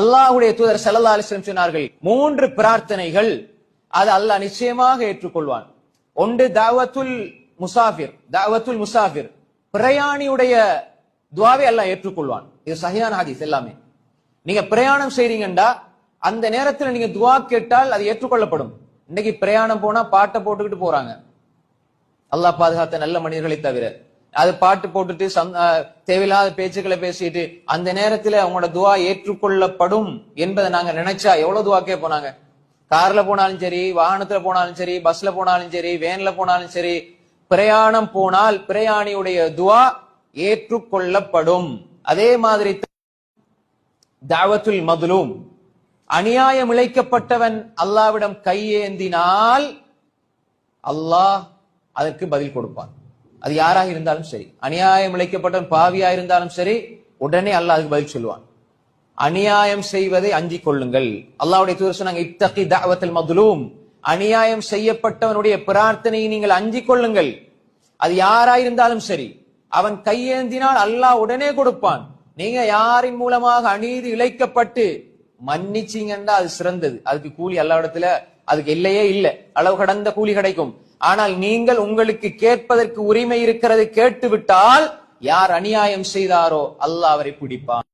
அல்லாஹ்வுடைய தூதர் ஸல்லல்லாஹு அலைஹி வஸல்லம் சொன்னார்கள், 3 பிரார்த்தனைகள் அது அல்லாஹ் நிச்சயமாக ஏற்றுக்கொள்வான். ஒன்று தாவத்துல் முசாஃபிர், பிரயாணியுடைய துஆவை அல்லாஹ் ஏற்றுக்கொள்வான். இது சஹீஹான ஹதீஸ். எல்லாமே நீங்க பிரயாணம் செய்றீங்கடா அந்த நேரத்துல நீங்க துஆ கேட்டால் அது ஏற்றுக்கொள்ளப்படும். இன்னைக்கு பிரயாணம் போனா பாட்டை போட்டுக்கிட்டு போறாங்க. அல்லாஹ் பாதுகாத்த நல்ல மனிதர்களை தவிர அது பாட்டு போட்டுட்டு தேவையில்லாத பேச்சுக்களை பேசிட்டு அந்த நேரத்துல அவங்களோட துஆ ஏற்றுக்கொள்ளப்படும் என்பதை நாங்க நினைச்சா எவ்வளவு துஆ கேட்போம். நாங்க கார்ல போனாலும் சரி, வாகனத்துல போனாலும் சரி, பஸ்ல போனாலும் சரி, வேன்ல போனாலும் சரி, பிரயாணம் போனால் பிரயாணியுடைய துஆ ஏற்றுக்கொள்ளப்படும். அதே மாதிரி தாவத்துல் மதுலூம், அநியாயம் இழைக்கப்பட்டவன் அல்லாஹ்விடம் கையேந்தினால் அல்லாஹ் அதற்கு பதில் கொடுப்பான். அது யாராக இருந்தாலும் சரி, அநியாயம் இழைக்கப்பட்டவன் பாவியா இருந்தாலும் சரி, உடனே அல்லாஹ் அதுக்கு பதில் சொல்லுவான். அநியாயம் செய்வதை அஞ்சிக் கொள்ளுங்கள். அல்லாஹ்வுடைய தூதர் சொன்னாங்க, இத்தகி தஅவத்துல் மதுலூம், அநியாயம் செய்யப்பட்டவனுடைய பிரார்த்தனையை நீங்கள் அஞ்சிக் கொள்ளுங்கள். அது யாராயிருந்தாலும் சரி, அவன் கையேந்தினால் அல்லாஹ் உடனே கொடுப்பான். நீங்க யாரின் மூலமாக அநீதி இழைக்கப்பட்டு மன்னிச்சீங்கன்னா அது சிறந்தது. அதுக்கு கூலி அல்லாஹ்விடத்துல அதுக்கு இல்லையே இல்லை, அளவு கடந்த கூலி கிடைக்கும். ஆனால் நீங்கள் உங்களுக்கு கேட்பதற்கு உரிமை இருக்கிறது கேட்டுவிட்டால் யார் அநியாயம் செய்தாரோ அல்லாஹ் அவரை பிடிப்பான்.